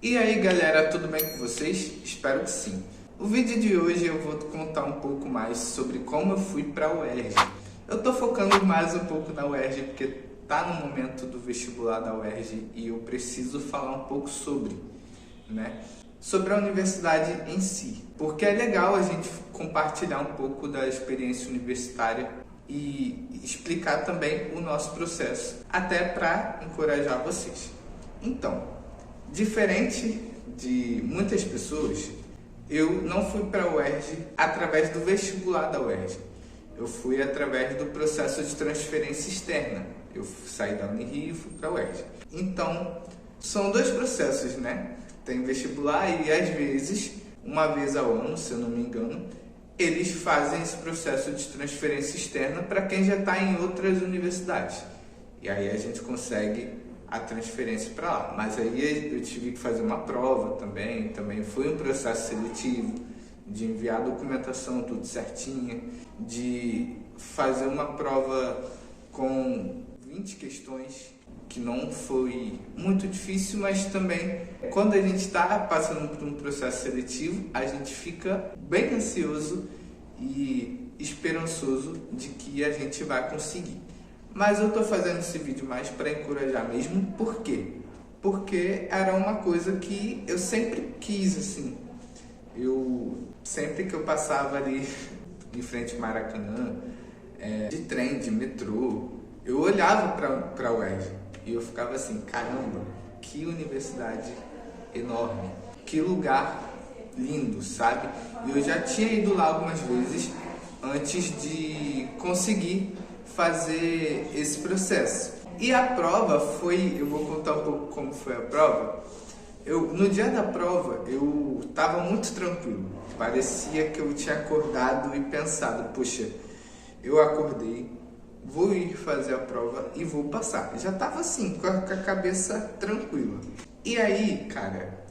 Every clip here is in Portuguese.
E aí galera, tudo bem com vocês? Espero que sim. O vídeo de hoje eu vou contar um pouco mais sobre como eu fui para a UERJ. Eu tô focando mais um pouco na UERJ porque tá no momento do vestibular da UERJ e eu preciso falar um pouco sobre a universidade em si. Porque é legal a gente compartilhar um pouco da experiência universitária e explicar também o nosso processo, até para encorajar vocês. Então, diferente de muitas pessoas, eu não fui para a UERJ através do vestibular da UERJ. Eu fui através do processo de transferência externa. Eu saí da Unirio e fui para a UERJ. Então, são dois processos, né? Tem vestibular e às vezes, uma vez ao ano, se eu não me engano, eles fazem esse processo de transferência externa para quem já está em outras universidades. E aí a gente consegue a transferência para lá. Mas aí eu tive que fazer uma prova também foi um processo seletivo, de enviar a documentação tudo certinha, de fazer uma prova com 20 questões, que não foi muito difícil, mas também quando a gente está passando por um processo seletivo, a gente fica bem ansioso e esperançoso de que a gente vai conseguir. Mas eu estou fazendo esse vídeo mais para encorajar mesmo. Por quê? Porque era uma coisa que eu sempre quis, assim. Sempre que eu passava ali em frente ao Maracanã, de trem, de metrô, eu olhava para a UERJ e eu ficava assim, caramba, que universidade enorme, que lugar lindo, sabe? E eu já tinha ido lá algumas vezes antes de conseguir fazer esse processo. E a prova foi, eu vou contar um pouco como foi a prova. No dia da prova, eu estava muito tranquilo. Parecia que eu tinha acordado e pensado, puxa, eu acordei, vou ir fazer a prova e vou passar. Já estava assim, com a cabeça tranquila. E aí, cara,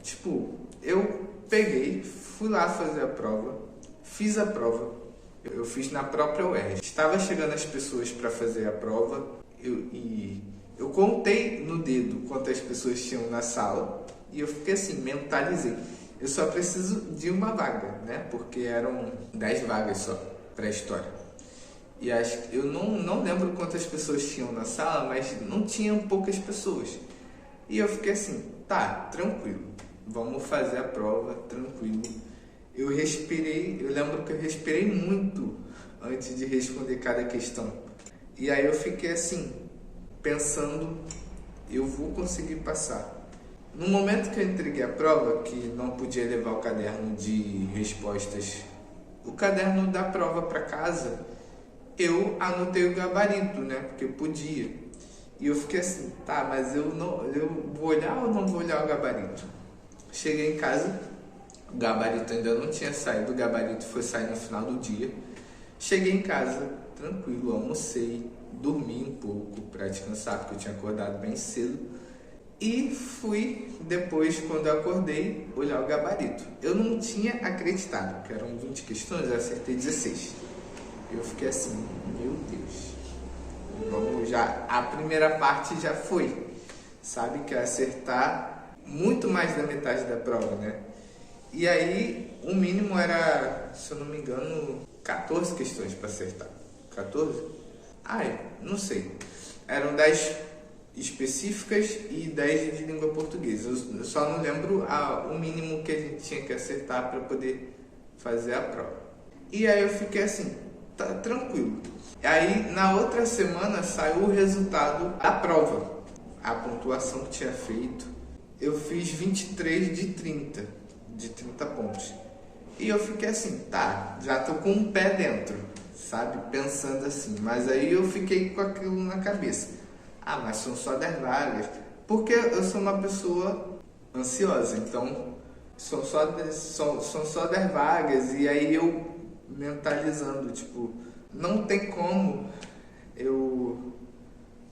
eu peguei, fui lá fazer a prova, fiz a prova. Eu fiz na própria UERJ. Estava chegando as pessoas para fazer a prova eu contei no dedo quantas pessoas tinham na sala e eu fiquei assim, mentalizei. Eu só preciso de uma vaga, né? Porque eram 10 vagas só para a história. E eu não lembro quantas pessoas tinham na sala, mas não tinham poucas pessoas. E eu fiquei assim, tá, tranquilo, vamos fazer a prova, tranquilo. Eu lembro que eu respirei muito antes de responder cada questão. E aí eu fiquei assim, pensando, eu vou conseguir passar. No momento que eu entreguei a prova, que não podia levar o caderno de respostas, o caderno da prova para casa, eu anotei o gabarito, né? Porque eu podia. E eu fiquei assim, tá, mas eu vou olhar ou não vou olhar o gabarito? Cheguei em casa, o gabarito ainda não tinha saído, o gabarito foi sair no final do dia. Cheguei em casa, tranquilo, almocei, dormi um pouco para descansar, porque eu tinha acordado bem cedo. E fui, depois, quando eu acordei, olhar o gabarito. Eu não tinha acreditado, que eram 20 questões, eu acertei 16. Eu fiquei assim, meu Deus, a primeira parte já foi, sabe, que é acertar muito mais da metade da prova, né? E aí, o mínimo era, se eu não me engano, 14 questões para acertar. 14? Não sei. Eram 10 específicas e 10 de língua portuguesa. Eu só não lembro o mínimo que a gente tinha que acertar para poder fazer a prova. E aí eu fiquei assim, tá tranquilo. E aí, na outra semana, saiu o resultado da prova. A pontuação que tinha feito. Eu fiz 23 de 30 pontos. E eu fiquei assim, tá, já tô com um pé dentro, sabe? Pensando assim. Mas aí eu fiquei com aquilo na cabeça. Mas são só 10 vagas. Porque eu sou uma pessoa ansiosa, então são só 10 vagas. E aí eu mentalizando, não tem como eu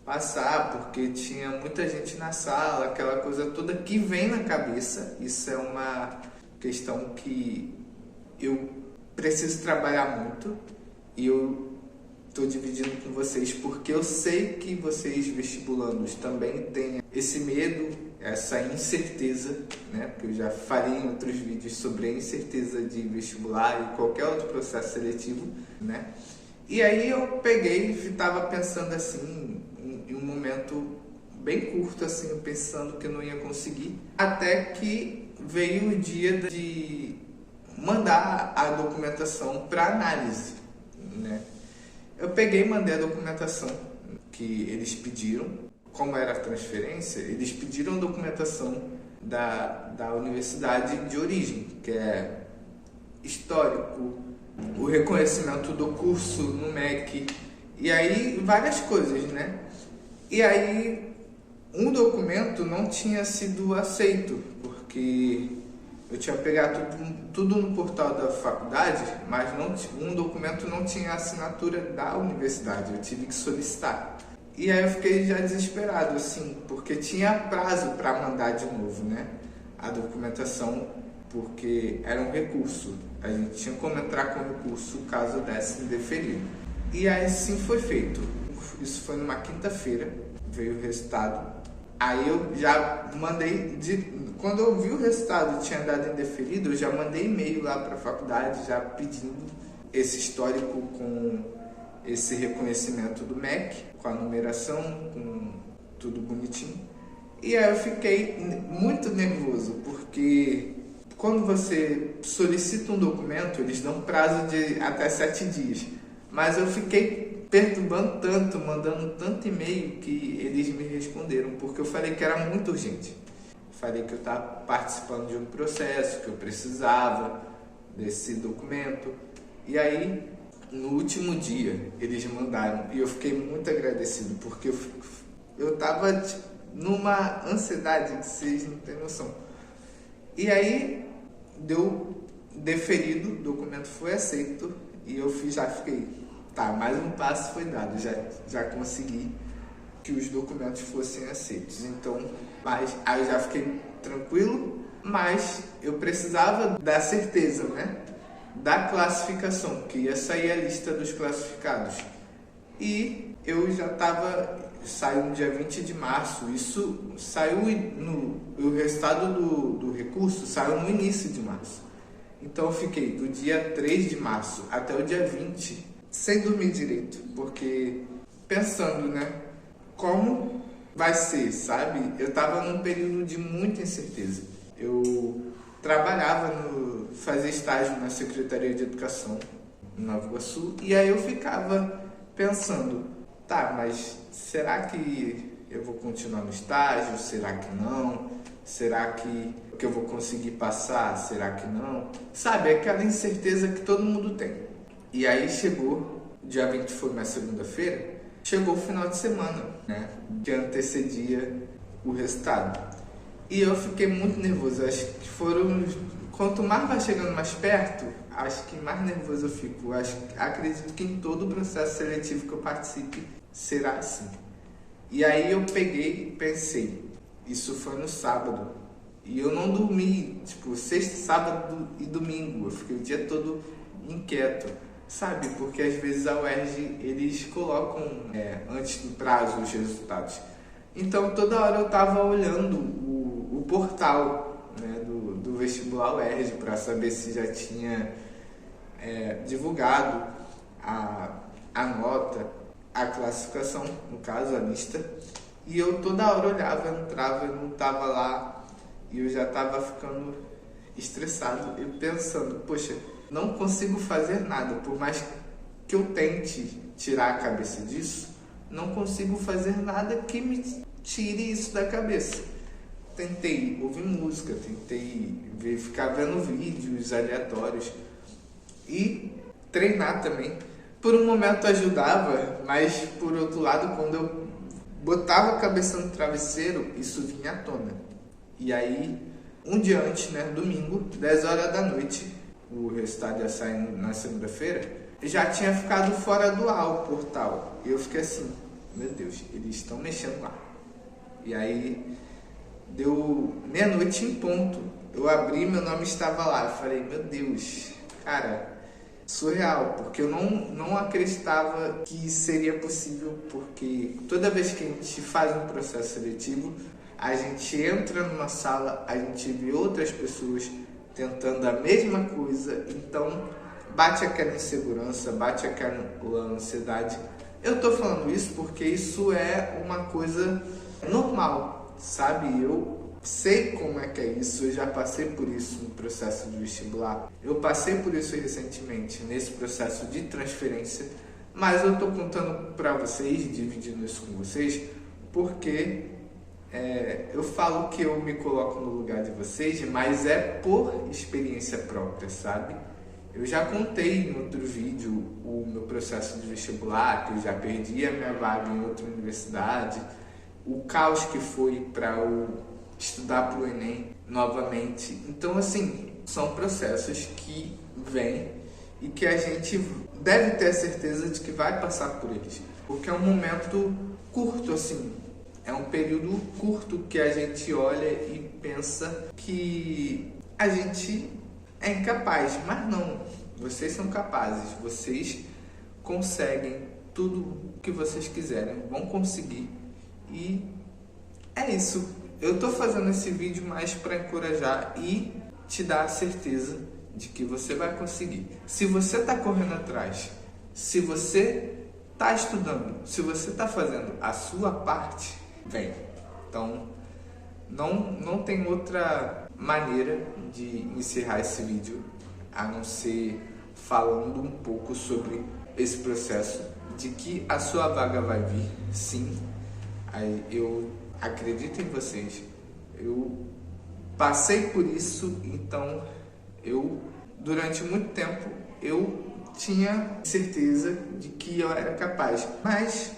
passar, porque tinha muita gente na sala, aquela coisa toda que vem na cabeça. Isso é uma questão que eu preciso trabalhar muito e eu estou dividindo com vocês porque eu sei que vocês vestibulandos também têm esse medo essa incerteza, né? Porque eu já falei em outros vídeos sobre a incerteza de vestibular e qualquer outro processo seletivo, né? E aí eu peguei e estava pensando assim, em um momento bem curto, assim, pensando que eu não ia conseguir, até que veio o dia de mandar a documentação para análise, né? Eu peguei e mandei a documentação que eles pediram. Como era a transferência, eles pediram documentação da universidade de origem, que é histórico, o reconhecimento do curso no MEC, e aí várias coisas, né? E aí um documento não tinha sido aceito, porque eu tinha pegado tudo no portal da faculdade, mas um documento não tinha a assinatura da universidade, eu tive que solicitar. E aí eu fiquei já desesperado, assim, porque tinha prazo para mandar de novo, né? A documentação, porque era um recurso. A gente tinha como entrar com recurso caso desse indeferido. E aí sim foi feito. Isso foi numa quinta-feira, veio o resultado. Aí eu já mandei, quando eu vi o resultado tinha dado indeferido, eu já mandei e-mail lá para a faculdade, já pedindo esse histórico com esse reconhecimento do MEC, com a numeração, com tudo bonitinho. E aí eu fiquei muito nervoso, porque quando você solicita um documento, eles dão prazo de até 7 dias. Mas eu fiquei perturbando tanto, mandando tanto e-mail, que eles me responderam, porque eu falei que era muito urgente. Falei que eu estava participando de um processo, que eu precisava desse documento. E aí, no último dia, eles mandaram, e eu fiquei muito agradecido, porque eu estava numa ansiedade que vocês não têm noção. E aí, deu deferido, o documento foi aceito, e eu já fiquei, tá, mais um passo foi dado, já consegui que os documentos fossem aceitos. Então, mas aí eu já fiquei tranquilo, mas eu precisava da certeza, né? Da classificação, que ia sair a lista dos classificados. E eu já saiu no dia 20 de março, isso saiu o resultado do recurso saiu no início de março. Então eu fiquei do dia 3 de março até o dia 20 sem dormir direito, porque pensando, né, como vai ser, sabe? Eu estava num período de muita incerteza. Eu fazia estágio na Secretaria de Educação em Nova Iguaçu, e aí eu ficava pensando, tá, mas será que eu vou continuar no estágio? Será que não? Será que eu vou conseguir passar? Será que não? Sabe, aquela incerteza que todo mundo tem. E aí chegou, dia 20 foi uma segunda-feira, chegou o final de semana, né, que antecedia o resultado. E eu fiquei muito nervoso, acho que quanto mais vai chegando mais perto, acho que mais nervoso eu fico. Acredito que em todo o processo seletivo que eu participe será assim. E aí eu peguei e pensei, isso foi no sábado, e eu não dormi, tipo, sexta, sábado e domingo, eu fiquei o dia todo inquieto, sabe? Porque às vezes a UERJ, eles colocam antes do prazo os resultados. Então toda hora eu estava olhando o portal, né, do vestibular UERJ para saber se já tinha divulgado a nota, a classificação, no caso a lista, e eu toda hora olhava, entrava, eu não estava lá, e eu já estava ficando estressado e pensando, poxa, não consigo fazer nada, por mais que eu tente tirar a cabeça disso, não consigo fazer nada que me tire isso da cabeça. Tentei ouvir música, tentei ficar vendo vídeos aleatórios e treinar também. Por um momento ajudava, mas por outro lado, quando eu botava a cabeça no travesseiro, isso vinha à tona. E aí, um dia antes, né, domingo, 10 horas da noite, o resultado ia sair na segunda-feira, já tinha ficado fora do ar o portal. E eu fiquei assim, meu Deus, eles estão mexendo lá. E aí, deu meia-noite em ponto. Eu abri, meu nome estava lá. Eu falei, meu Deus, cara, surreal, porque eu não acreditava que seria possível, porque toda vez que a gente faz um processo seletivo, a gente entra numa sala, a gente vê outras pessoas tentando a mesma coisa, então bate aquela insegurança, bate aquela ansiedade. Eu tô falando isso porque isso é uma coisa normal, sabe? Eu sei como é que é isso, eu já passei por isso no processo de vestibular. Eu passei por isso recentemente, nesse processo de transferência, mas eu tô contando para vocês, dividindo isso com vocês, porque eu falo que eu me coloco no lugar de vocês, mas é por experiência própria, sabe? Eu já contei em outro vídeo o meu processo de vestibular, que eu já perdi a minha vaga em outra universidade, o caos que foi para eu estudar para o Enem novamente. Então, assim, são processos que vêm e que a gente deve ter a certeza de que vai passar por eles, porque é um momento curto, assim, é um período curto que a gente olha e pensa que a gente é incapaz, mas não, vocês são capazes, vocês conseguem tudo que vocês quiserem, vão conseguir, e é isso. Eu tô fazendo esse vídeo mais para encorajar e te dar a certeza de que você vai conseguir. Se você tá correndo atrás, se você tá estudando, se você tá fazendo a sua parte, vem. Então, não tem outra maneira de encerrar esse vídeo a não ser falando um pouco sobre esse processo de que a sua vaga vai vir, sim. Eu acredito em vocês. Eu passei por isso, então durante muito tempo eu tinha certeza de que eu era capaz, mas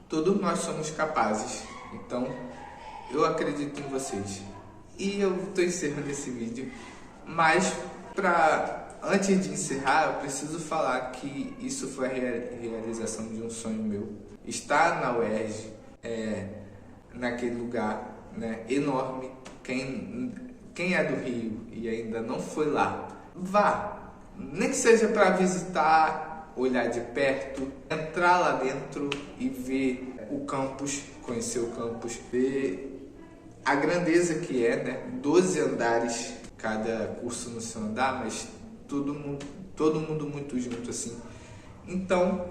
todos nós somos capazes, então eu acredito em vocês. E eu estou encerrando esse vídeo, mas antes de encerrar, eu preciso falar que isso foi a realização de um sonho meu. Estar na UERJ, naquele lugar, né, enorme. Quem é do Rio e ainda não foi lá, vá, nem que seja para visitar, olhar de perto, entrar lá dentro e ver o campus, conhecer o campus, ver a grandeza que é, né? 12 andares, cada curso no seu andar, mas todo mundo muito junto assim. Então,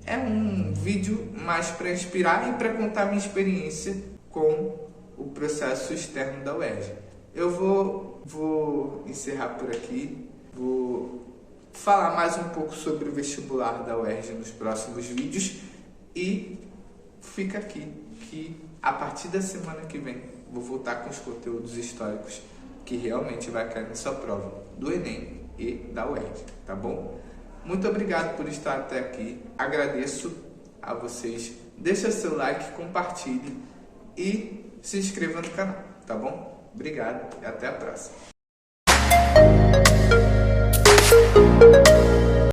é um vídeo mais para inspirar e para contar minha experiência com o processo externo da UERJ. Eu vou encerrar por aqui, vou falar mais um pouco sobre o vestibular da UERJ nos próximos vídeos e fica aqui que a partir da semana que vem vou voltar com os conteúdos históricos que realmente vai cair na sua prova do Enem e da UERJ, tá bom? Muito obrigado por estar até aqui, agradeço a vocês, deixa seu like, compartilhe e se inscreva no canal, tá bom? Obrigado e até a próxima.